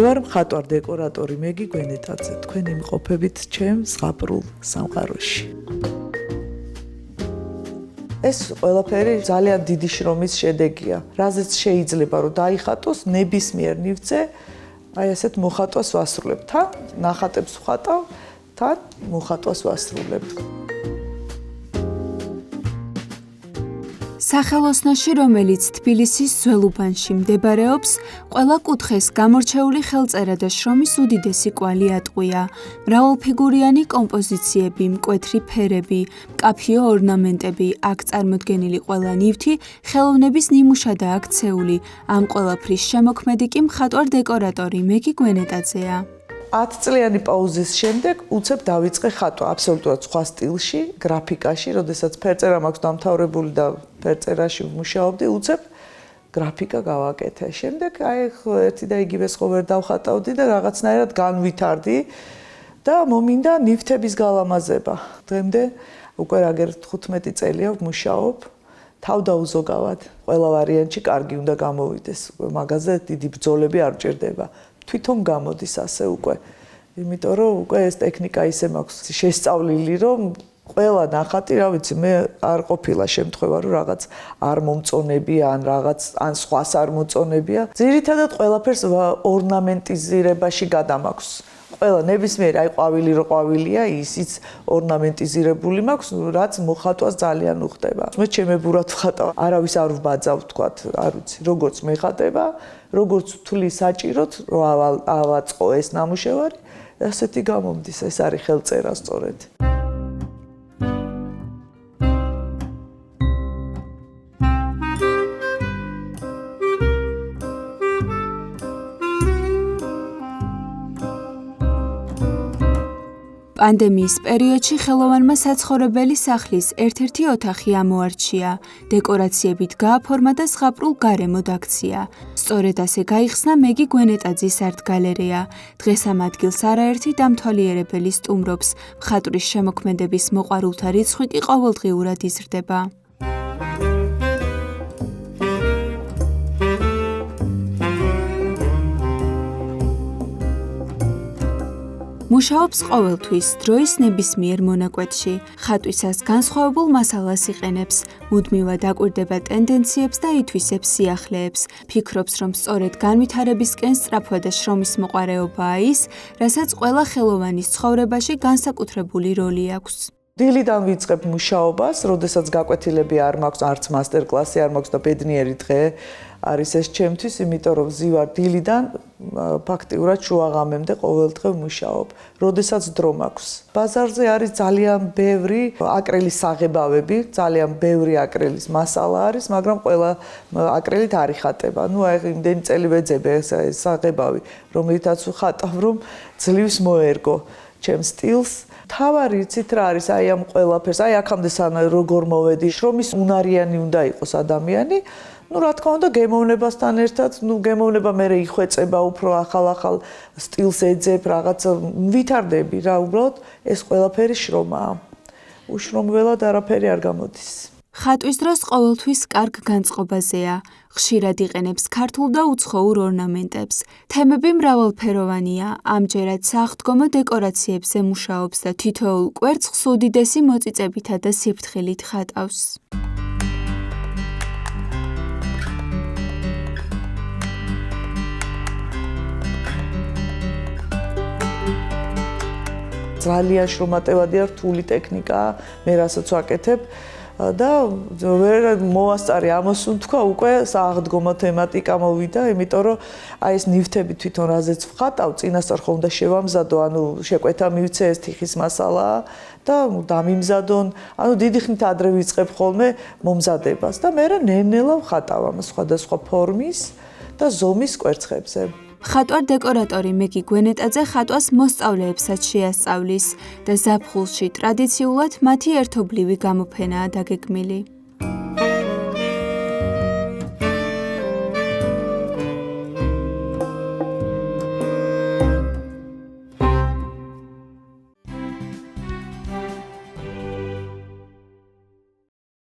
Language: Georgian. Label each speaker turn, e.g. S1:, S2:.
S1: ვარ მხატვარ დეკორატორი მეგი გვენეტაძე. თქვენ იმყოფებით ჩემ ზღაპრულ სამყაროში. ეს ყველაფერი ძალიან დიდი შრომის შედეგია. რაზეც შეიძლება რომ დაიხატოს ნებისმიერ ნივთზე, აი ასეთ მოხატვას ვასრულებ. თან ნახატებს ვხატავ, თან მოხატვას ვასრულებ.
S2: სახელოსნოში, რომელიც თბილისის ძველუბანში მდებარეობს, ყველა კუთხეს გამორჩეული ხელწერა და შრომის უდიდესი კვალი ატყვია. მრავალფიგურიანი კომპოზიციები, მკვეთრი ფერები, მკაფიო ორნამენტები, აქ წარმოდგენილი ყველა ნივთი ხელოვნების ნიმუშადაა აქცეული. ამ ყველაფრის შემოქმედი კი მხატვარ-დეკორატორი მეგი გვენეტაძეა.
S1: 10 წლიანი პაუზის შემდეგ უცებ დავიწყე ხატვა აბსოლუტურად სხვა სტილში, გრაფიკაში, როდესაც ფერწერა მაქვს დამთავრებული და ფერწერაში ვმუშაობდი, უცებ გრაფიკა გავაკეთე. შემდეგ აი ერთი და იგივეს ხო ვერ დავხატავდი და რაღაცნაირად განვითარდი და მომინდა ნივთების გალამაზება. დღემდე უკვე აგერ 15 წელია ვმუშაობ. თავდაუზოგავად. ყველა ვარიანტი კარგი უნდა გამოვიდეს. მაგაზე დიდი ბრძოლები არ ჭირდება. თვითონ გამოდის ასე უკვე. იმიტომ რომ უკვე ეს ტექნიკა ისე მაქვს შესწავლილი, რომ ყველა ნახატი, რა ვიცი, მე არ ყოფილა შემთხვევა, რომ რაღაც არ მომწონებია, ან სხვას არ მოწონებია. ძირითადად ყველაფერს ორნამენტიზირებაში გადამაქვს. ყველა ნებისმიერი აი ყვავილი რო ყვავილია, ისიც ორნამენტიზირებული მაქვს, რაც მოხატვას ძალიან უხდება. მე ჩემებურად ვხატავ, არავის არ ვბაძავ, თქვათ, არ ვიცი, როგორც მეხატება, როგორც ვთვლი საჭიროდ, რომ ავაწყო ეს ნამუშევარი, ასეთი გამომდის, ეს არის ხელწერა სწორედ.
S2: პანდემიის პერიოდში ხელოვანმა საცხოვრებელი სახლის ერთ-ერთი ოთახი ამოარჩია, დეკორაციებით გააფორმა და ზღაპრულ გარემოდ აქცია. სწორედ ასე გაიხსნა მეგი გვენეტაძის არტ-გალერეა. დღეს ამ ადგილს არაერთი დამთვალიერებელი სტუმრობს, მხატვრის შემოქმედების მოყვარულთა რიცხვი კი ყოველდღიურად იზრდება. მუშაობს ყოველთვის, დროის ნებისმიერ მონაკვეთში. ხატვისას განსხვავებულ მასალას იყენებს, მუდმივად აკვირდება ტენდენციებს და ითვისებს სიახლეებს. ფიქრობს, რომ სწორედ განვითარებისკენ სწრაფვა და შრომის მოყვარეობაა ის, რასაც ყველა ხელოვანის ცხოვრებაში განსაკუთრებული როლი აქვს.
S1: დილიდან ვიწყებ მუშაობას, როდესაც გაკვეთილები არ მაქვს, არც მასტერკლასი არ მაქვს და ბედნიერი დღე არის ეს ჩემთვის, იმიტომ რომ ვზივარ დილიდან, ფაქტიურად შუაღამემდე ყოველდღე ვმუშაობ, როდესაც დრო მაქვს. ბაზარზე არის ძალიან ბევრი აკრილის საღებავები, ძალიან ბევრი აკრილის მასალა არის, მაგრამ ყველა აკრილით არ იხატება. ნუ აი იმდენი წელი ვეძებე ეს საღებავი, რომელითაც ვხატავ, რომ ძლივს მოერგო ჩემ სტილს. თავარი იცით რა არის აი ამ ყველაფერს, აი აქამდე როგორ მოვედი, შრომის უნარიანი უნდა იყოს ადამიანი. ნუ რა თქმა უნდა გემოვნებასთან ერთად, გემოვნება მე იხვეწება უფრო ახალ სტილს ეძებ, რაღაც ვითარდები რა, უბრალოდ ეს ყველაფერი შრომაა. უშრომველად არაფერი არ გამოდის.
S2: ხატვის დროს ყოველთვის კარგ განწყობაზეა. ხშირად იყენებს ქართულ და უცხოურ ორნამენტებს. თემები მრავალფეროვანია, ამჯერად სააღდგომო დეკორაციებზე მუშაობს და თითოეულ კვერცხს უდიდესი მოწიწებითა და სიფრთხილით ხატავს.
S1: ძალიან შრომატევადია, რთული ტექნიკაა, მე რასაც ვაკეთებ და ვერ მოვასწარი ამოსუნ თქვა უკვე სააღდგომო თემატიკა მოვიდა, იმიტომ რომ აი ეს ნივთები თვითონ რაზეც ვხატავ, წინასწარ ხო უნდა შევამზადო, ანუ შეკვეთა მივცე, ეს თიხის მასალაა და დამიმზადონ, ანუ დიდი ხნით ადრე ვიწყებ ხოლმე მომზადებას და მე ნელ-ნელა ვხატავ ამ სხვადასხვა ფორმის და ზომის კვერცხებზე.
S2: მხატვარ-დეკორატორი მეგი გვენეტაძე ხატვას მოსწავლეებსაც შეასწავლის და ზაფხულში ტრადიციულად მათი ერთობლივი გამოფენაა დაგეგმილი.